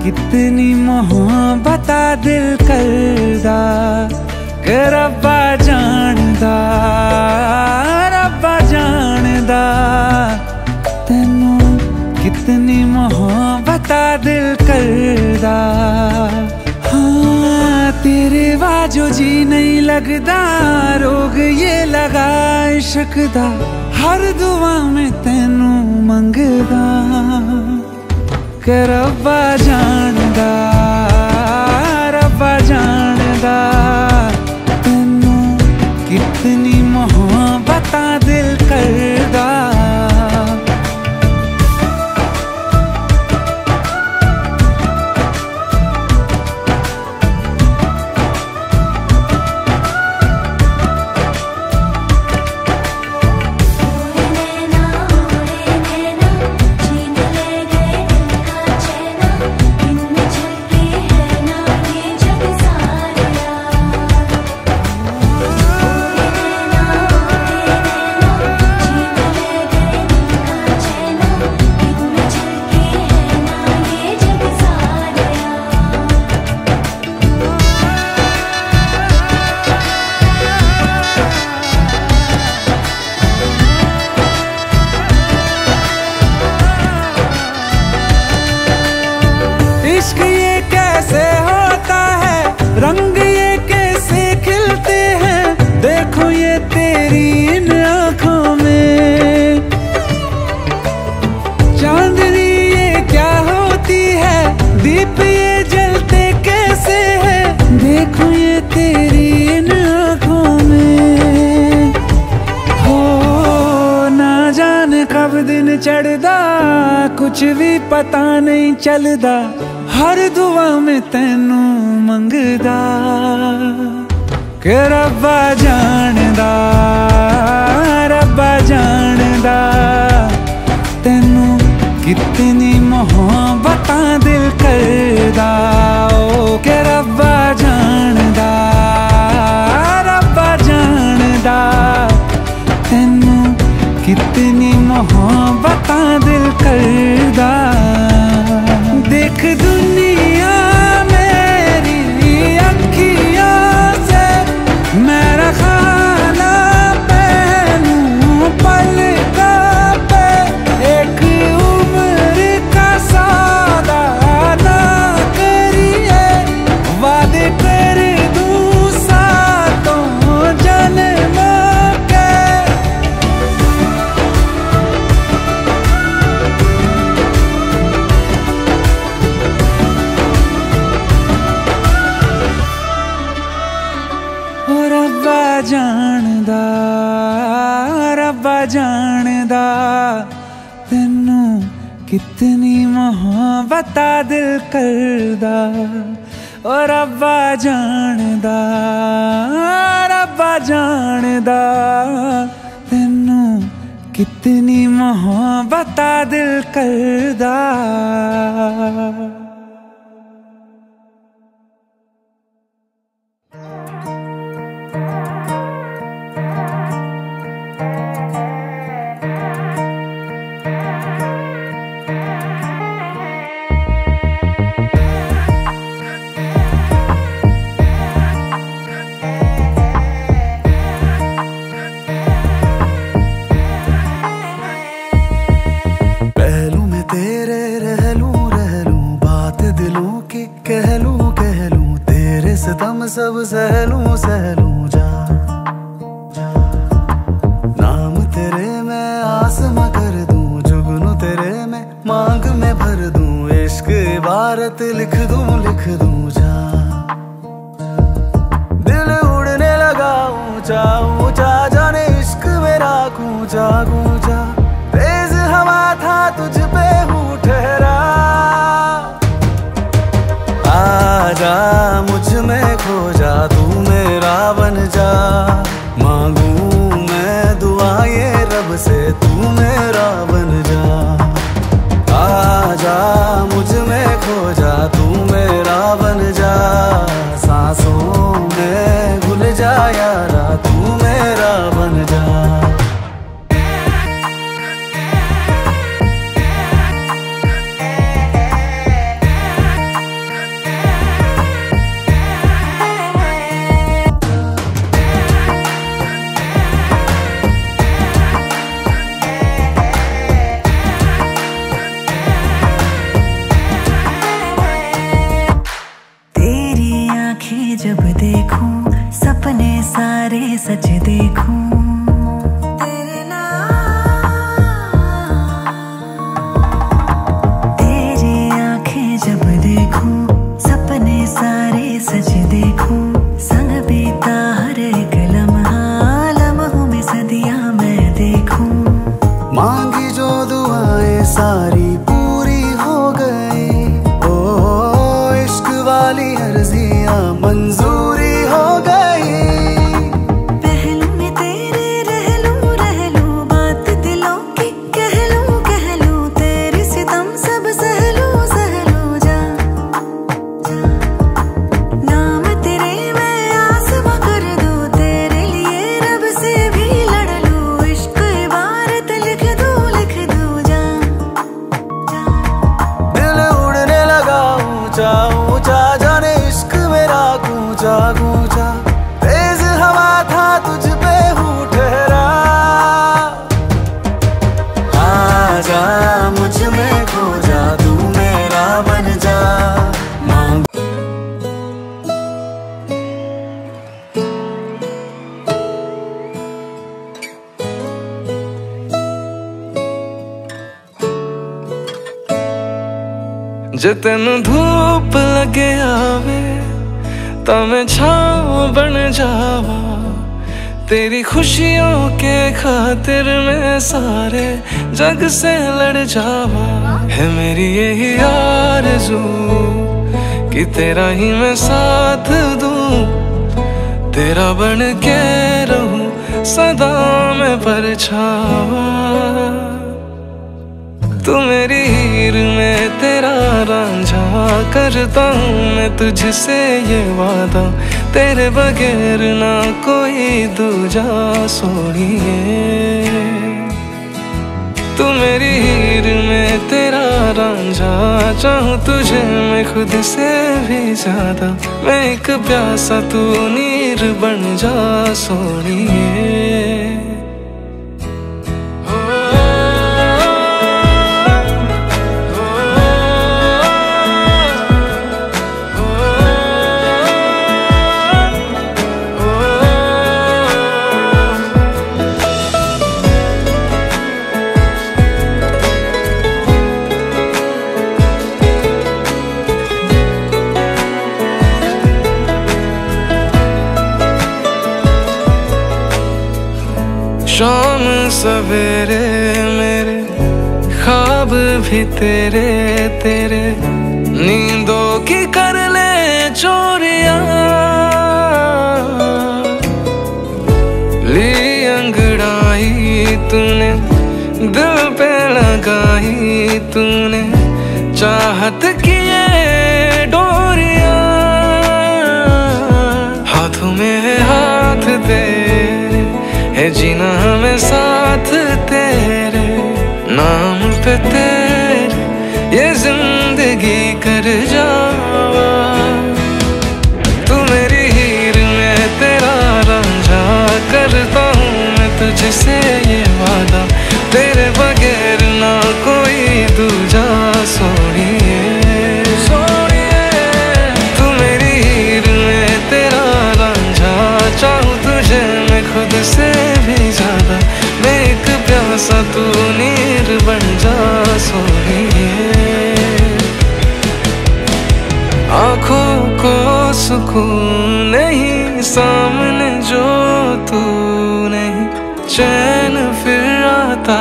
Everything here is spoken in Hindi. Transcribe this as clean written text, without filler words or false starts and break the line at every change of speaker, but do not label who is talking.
कितनी मोहब्बत दिल करदा कि रब्बा जानदा, रब्बा जानदा तैनू कितनी मोहब्बत दिल करदा। हाँ तेरे बाजो जी नहीं लगदा, रोग ये लगा इश्क दा, हर दुआ में तैनू मंगदा कि रब्बा जानदा, रब्बा जानदा तैनू कितनी मोहब्बत दिल करदा। इश्क ये कैसे होता है, रंग ये कैसे खिलते हैं, देखो ये तेरी इन आँखों में। चांदनी ये क्या होती है, दीप ये जलते कैसे हैं, देखो ये तेरी इन आँखों में। हो ना जाने कब दिन चढ़दा, कुछ भी पता नहीं चलदा, हर दुआ में तैनू मंगदा कि रब्बा जानदा, रब्बा जानदा तैनू कितनी मोहब्बत दिल करदा। ओ कि रब्बा जानदा, रब्बा जानदा तैनू कितनी मोहब्बत दिल करदा। देख दुनिया मेरी अखियों से, मेरा खाना पहनूं पलकों पे, एक उम्र का सौदा ना करिए, वादे कर दूं सातों जन्मों के। रब्बा जानदा, रब्बा जानदा तैनू कितनी मोहब्बत दिल करदा। ओ रब्बा जानदा, रब्बा जानदा तैनू कितनी मोहब्बत दिल करदा।
सितम सब सहलूं सहलूं जा, नाम तेरे मैं आसमां कर दूं, जुगनू तेरे मैं मांग में भर दूं, इश्क इबारत लिख दूं जा। दिल उड़ने लगा ऊंचा ऊंचा, जाने इश्क मेरा गूंजा गूंजा, तेज हवा था तुझ पे हूँ ठहरा। आजा मुझ में खो जा, तू मेरा बन जा, मांगू मैं दुआ ये रब से, तू मेरा बन जा। आजा मुझ में खो जा, तू मेरा बन जा, सांसों में घुल जा यारा, तू मेरा बन जा।
सारे सच देखूं तेरे नाम। तेरी आंखें जब देखूं सपने सारे सच देखूं, संग बीता हर एक लम्हा लम्हों में सदियां मैं देखूं।
मांगी जो दुआएं सारी पूरी हो गई, ओ इश्क वाली अर्जियां मंजूरी हो गई।
पहलू में तेरे रह लूं बात दिलों की कह लूं तेरे सितम सब सह लूं जा। नाम तेरे मैं आसमां कर दूं, तेरे लिए रब से भी लड़ लूं। इश्क इबारत लिख दूं जा।
दिल उड़ने लगा ऊंचा ऊंचा, जाने इश्क मेरा गूंजा गूंजा। तेज हवा था तुझ पे हूँ ठहरा, आजा मुझ में खो जा, तू मेरा बन जा। मांग
जे तेनू धूप लगे आवे तां मैं छाँव बन जावा, तेरी खुशियों के खातिर मैं सारे जग से लड़ जावा। है मेरी यही आरज़ू कि तेरा ही मैं साथ दूं, तेरा बन के रहूं सदा मैं परछावा। तू मेरी हीर में तेरा रांझा, करता हूँ मैं तुझसे ये वादा, तेरे बगैर ना कोई दूजा सोनिए। तू मेरी हीर में तेरा रांझा, चाहूँ तुझे मैं खुद से भी ज्यादा। मैं एक प्यासा तू नीर बन जा सोनिए। शाम सवेरे मेरे ख्वाब भी तेरे तेरे, नींदों की कर ले चोरियां। ली अंगड़ाई तूने दिल पे लगाई, तूने चाहत की ये डोरियां। हाथों में है हाथ तेरे, है जीना हमें साथ तेरे, नाम पे तेरे ये जिंदगी कर जावा। तू मेरी हीर में तेरा रांझा, करता हूँ मैं तुझसे ये वादा, तेरे बगैर ना कोई दूजा सोनिए। तू मेरी हीर में तेरा रांझा, चाहूँ तुझे मैं खुद से भी ज्यादा। मैं एक प्यासा तू नीर बन जा सोनिए। आँखों को सुकून नहीं सामने जो तू नहीं, चैन फिर आता